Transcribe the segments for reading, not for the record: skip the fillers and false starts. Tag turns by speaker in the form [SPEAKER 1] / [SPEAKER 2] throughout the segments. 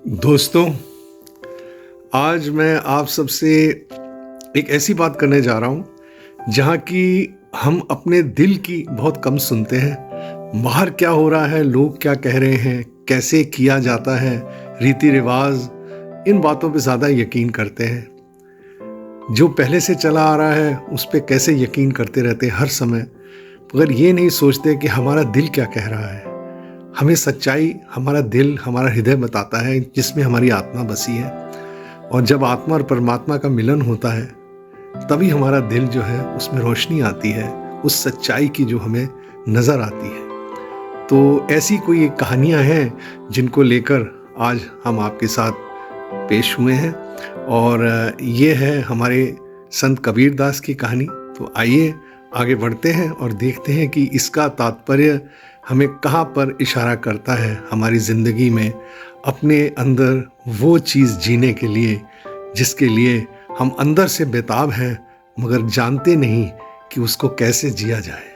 [SPEAKER 1] दोस्तों, आज मैं आप सबसे एक ऐसी बात करने जा रहा हूँ जहाँ की हम अपने दिल की बहुत कम सुनते हैं। बाहर क्या हो रहा है, लोग क्या कह रहे हैं, कैसे किया जाता है, रीति रिवाज, इन बातों पे ज़्यादा यकीन करते हैं। जो पहले से चला आ रहा है उस पे कैसे यकीन करते रहते हैं हर समय, मगर ये नहीं सोचते कि हमारा दिल क्या कह रहा है। हमें सच्चाई हमारा दिल, हमारा हृदय बताता है, जिसमें हमारी आत्मा बसी है। और जब आत्मा और परमात्मा का मिलन होता है तभी हमारा दिल जो है उसमें रोशनी आती है, उस सच्चाई की जो हमें नज़र आती है। तो ऐसी कोई एक कहानियाँ हैं जिनको लेकर आज हम आपके साथ पेश हुए हैं, और ये है हमारे संत कबीर दास की कहानी। तो आइए आगे बढ़ते हैं और देखते हैं कि इसका तात्पर्य हमें कहाँ पर इशारा करता है हमारी ज़िंदगी में अपने अंदर वो चीज़ जीने के लिए जिसके लिए हम अंदर से बेताब हैं, मगर जानते नहीं कि उसको कैसे जिया जाए।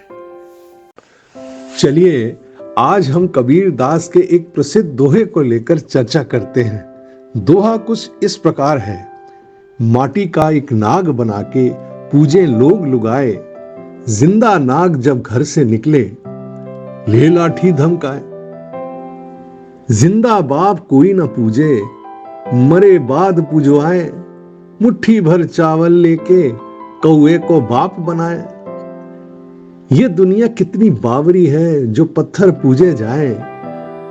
[SPEAKER 1] चलिए आज हम कबीर दास के एक प्रसिद्ध दोहे को लेकर चर्चा करते हैं। दोहा कुछ इस प्रकार है। माटी का एक नाग बना के पूजे लोग लुगाए, जिंदा नाग जब घर से निकले ले लाठी धमकाए। जिंदा बाप कोई न पूजे, मरे बाद पुजवाए, मुट्ठी भर चावल लेके कौए को बाप बनाए। ये दुनिया कितनी बावरी है जो पत्थर पूजे जाए,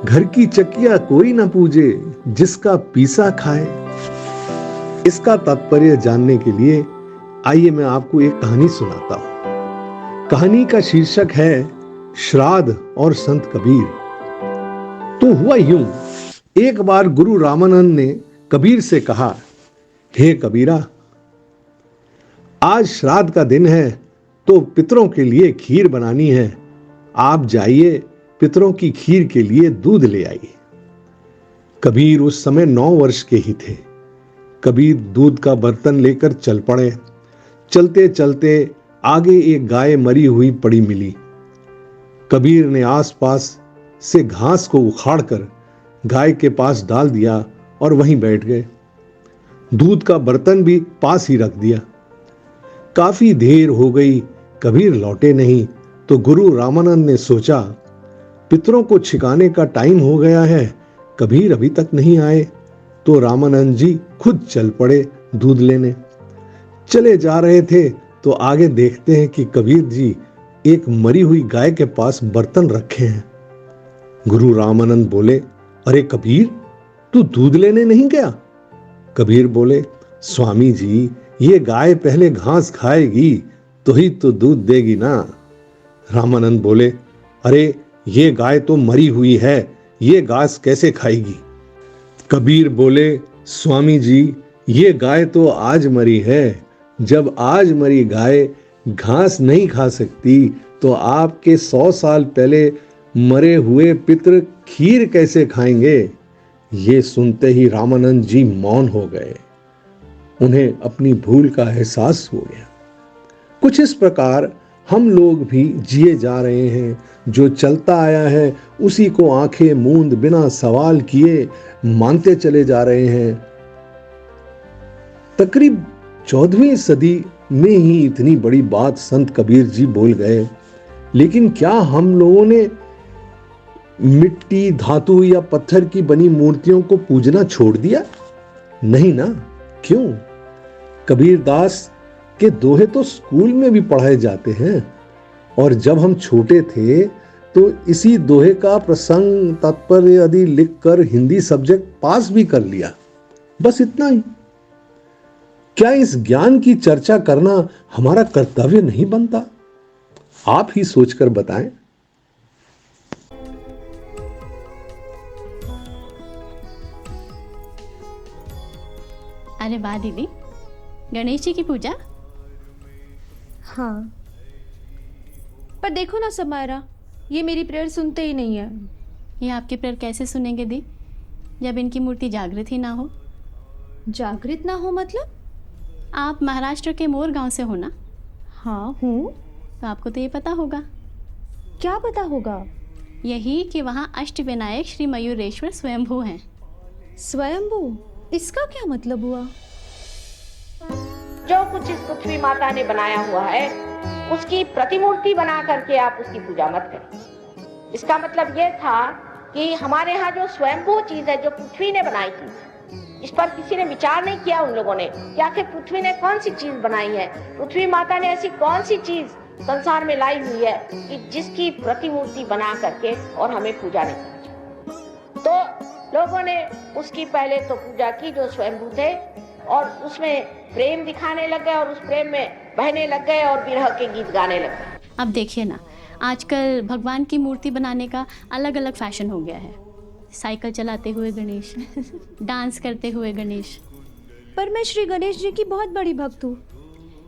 [SPEAKER 1] घर की चकिया कोई न पूजे जिसका पीसा खाए। इसका तात्पर्य जानने के लिए आइए मैं आपको एक कहानी सुनाता हूं। कहानी का शीर्षक है श्राद्ध और संत कबीर। तो हुआ यूं, एक बार गुरु रामानंद ने कबीर से कहा, हे कबीरा, आज श्राद्ध का दिन है तो पितरों के लिए खीर बनानी है। आप जाइए पितरों की खीर के लिए दूध ले आइए। कबीर उस समय 9 वर्ष के ही थे। कबीर दूध का बर्तन लेकर चल पड़े। चलते चलते आगे एक गाय मरी हुई पड़ी मिली। कबीर ने आसपास से घास को उखाड़कर गाय के पास डाल दिया और वहीं बैठ गए। दूध का बर्तन भी पास ही रख दिया। काफी देर हो गई, कबीर लौटे नहीं। तो गुरु रामानंद ने सोचा, पितरों को छिकाने का टाइम हो गया है, कबीर अभी तक नहीं आए। तो रामानंद जी खुद चल पड़े दूध लेने। चले जा रहे थे तो आगे देखते हैं कि कबीर जी एक मरी हुई गाय के पास बर्तन रखे हैं। गुरु रामानंद बोले, अरे कबीर, तू दूध लेने नहीं गया? कबीर बोले, स्वामी जी, ये गाय पहले घास खाएगी तो ही तो दूध देगी ना। रामानंद बोले, अरे ये गाय तो मरी हुई है, ये घास कैसे खाएगी? कबीर बोले, स्वामी जी, ये गाय तो आज मरी है। जब आज मरी गाय घास नहीं खा सकती तो आपके 100 साल पहले मरे हुए पितर खीर कैसे खाएंगे? ये सुनते ही रामानंद जी मौन हो गए। उन्हें अपनी भूल का एहसास हो गया। कुछ इस प्रकार हम लोग भी जिए जा रहे हैं। जो चलता आया है उसी को आंखें मूंद बिना सवाल किए मानते चले जा रहे हैं। तकरीब 14वीं सदी में ही इतनी बड़ी बात संत कबीर जी बोल गए। लेकिन क्या हम लोगों ने मिट्टी, धातु या पत्थर की बनी मूर्तियों को पूजना छोड़ दिया? नहीं ना। क्यों? कबीर दास के दोहे तो स्कूल में भी पढ़ाए जाते हैं, और जब हम छोटे थे तो इसी दोहे का प्रसंग, तात्पर्य आदि लिखकर हिंदी सब्जेक्ट पास भी कर लिया। बस इतना ही। क्या इस ज्ञान की चर्चा करना हमारा कर्तव्य नहीं बनता? आप ही सोचकर बताएं।
[SPEAKER 2] अरे वाह दीदी, गणेश जी की पूजा?
[SPEAKER 3] हाँ, पर देखो ना समायरा, ये मेरी प्रेयर सुनते ही नहीं है।
[SPEAKER 2] ये आपकी प्रेयर कैसे सुनेंगे दी, जब इनकी मूर्ति जागृत ही ना हो?
[SPEAKER 3] जागृत ना हो मतलब?
[SPEAKER 2] आप महाराष्ट्र के मोर गांव से हो ना?
[SPEAKER 3] हाँ हूँ।
[SPEAKER 2] तो आपको तो ये पता होगा।
[SPEAKER 3] क्या पता होगा?
[SPEAKER 2] यही कि वहाँ अष्टविनायक श्री मयूरेश्वर स्वयंभू हैं।
[SPEAKER 3] स्वयंभू, इसका क्या मतलब हुआ?
[SPEAKER 4] जो कुछ इस पृथ्वी माता ने बनाया हुआ है उसकी प्रतिमूर्ति बना करके आप उसकी पूजा मत करें। इसका मतलब ये था कि हमारे यहाँ जो स्वयंभू चीज है जो पृथ्वी ने बनाई थी, इस पर किसी ने विचार नहीं किया उन लोगों ने कि आखिर पृथ्वी ने कौन सी चीज बनाई है, पृथ्वी माता ने ऐसी कौन सी चीज संसार में लाई हुई है कि जिसकी प्रतिमूर्ति बना करके और हमें पूजा नहीं करनी चाहिए। तो लोगों ने उसकी पहले तो पूजा की जो स्वयंभू थे और उसमें प्रेम दिखाने लग गए और उस प्रेम में बहने लग गए और विरह के गीत गाने लग गए।
[SPEAKER 2] अब देखिए ना, आजकल भगवान की मूर्ति बनाने का अलग अलग फैशन हो गया है। साइकिल चलाते हुए गणेश, डांस करते हुए गणेश।
[SPEAKER 3] पर मैं श्री गणेश जी की बहुत बड़ी भक्त हूँ।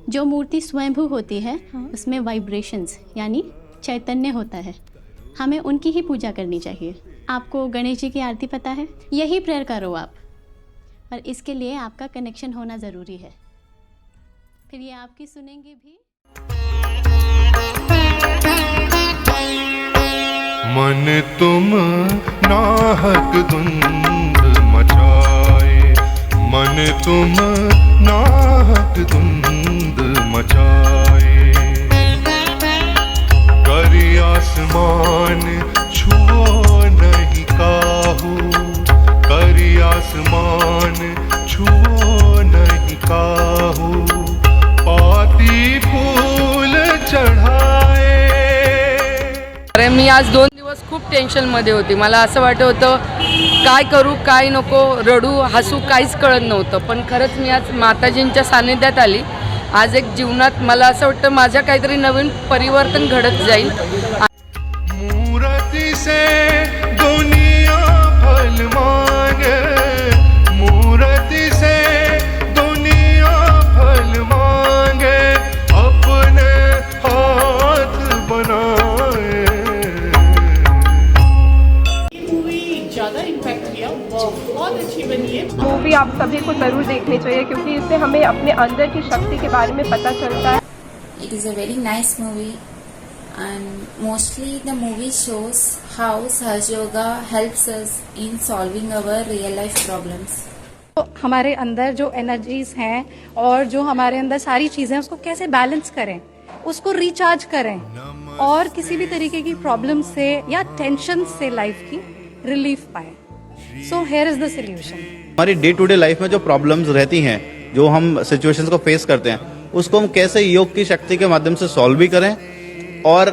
[SPEAKER 2] जो मूर्ति स्वयंभू होती है
[SPEAKER 3] हाँ।
[SPEAKER 2] उसमें वाइब्रेशंस यानी चैतन्य होता है, हमें उनकी ही पूजा करनी चाहिए। आपको गणेश जी की आरती पता है? यही प्रेयर करो आप, पर इसके लिए आपका कनेक्शन होना ज़रूरी है। फिर ये आपकी सुनेंगे भी।
[SPEAKER 5] मन तुम नाहक धुंध मचाए, मन तुम नाहक धुंध मचाए, करी आसमान छुओ नहीं काहू, करी आसमान छुओ नहीं काहू, पाती फूल चढ़ाए।
[SPEAKER 6] अरे मी आज 2 दिवस खूप टेन्शनमध्ये होती. मला असं वाटत होतं काय करू काय नको, रडू हसू काहीच कळत नव्हतं. पण खरंच मी आज माताजींच्या सानिध्यात आली. आज एक जीवनात मला असं वाटतं माझ्या काहीतरी नवीन परिवर्तन घडत जाईल.
[SPEAKER 5] मूर्ति से दुनिया फल मांगे, मूर्ति से दुनिया फल मांगे, अपने हाथ बनाए।
[SPEAKER 7] ज़्यादा इम्पैक्ट किया, बहुत अच्छी बनी है।
[SPEAKER 8] मूवी आप सभी को ज़रूर देखनी चाहिए क्योंकि इससे हमें अपने अंदर की शक्ति के बारे में पता चलता है।
[SPEAKER 9] It is a very nice movie and mostly the movie shows how Sahaj Yoga helps us in solving our real life problems.
[SPEAKER 10] तो हमारे अंदर जो एनर्जीज हैं और जो हमारे अंदर सारी चीज़ें हैं उसको कैसे बैलेंस करें, उसको रिचार्ज करें और किसी भी तरीके की प्रॉब्लम से या टेंशन से लाइफ की रिलीफ पाए। So here is the solution.
[SPEAKER 11] हमारी डे टू डे लाइफ में जो प्रॉब्लम्स रहती हैं, जो हम सिचुएशंस को फेस करते हैं, उसको हम कैसे योग की शक्ति के माध्यम से सॉल्व भी करें और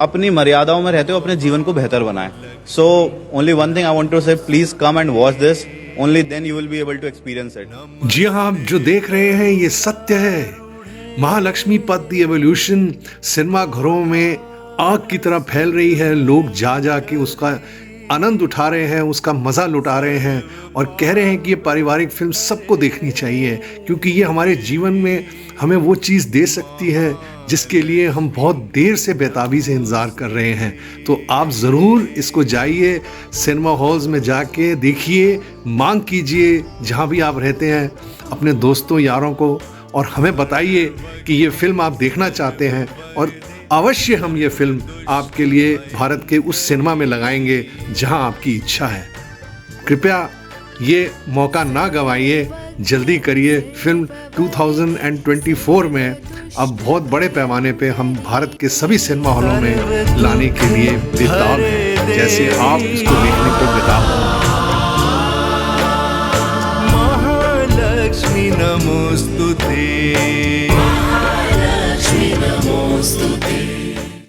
[SPEAKER 11] अपनी मर्यादाओं में रहते हुए अपने जीवन को बेहतर बनाएं। So only one thing I want to say, please come and watch this, only then you will be able to experience it.
[SPEAKER 1] जी हाँ, आप जो देख रहे हैं ये सत्य है। महालक्ष्मी पथ द एवोल्यूशन सिनेमा घरों में आग की तरह फैल रही है। लोग जा जा के उसका आनंद उठा रहे हैं, उसका मज़ा लुटा रहे हैं और कह रहे हैं कि ये पारिवारिक फिल्म सबको देखनी चाहिए क्योंकि ये हमारे जीवन में हमें वो चीज़ दे सकती है जिसके लिए हम बहुत देर से बेताबी से इंतज़ार कर रहे हैं। तो आप ज़रूर इसको जाइए, सिनेमा हॉल्स में जाके देखिए, मांग कीजिए जहाँ भी आप रहते हैं अपने दोस्तों यारों को और हमें बताइए कि ये फिल्म आप देखना चाहते हैं और अवश्य हम ये फिल्म आपके लिए भारत के उस सिनेमा में लगाएंगे जहां आपकी इच्छा है। कृपया ये मौका ना गंवाइए, जल्दी करिए। फिल्म 2024 में अब बहुत बड़े पैमाने पे हम भारत के सभी सिनेमा हॉलों में लाने के लिए बेताब हैं, जैसे आप इसको देखने को बेताब हैं।
[SPEAKER 5] महालक्ष्मी नमोस्तुते, महालक्ष्मी नमोस्तुते।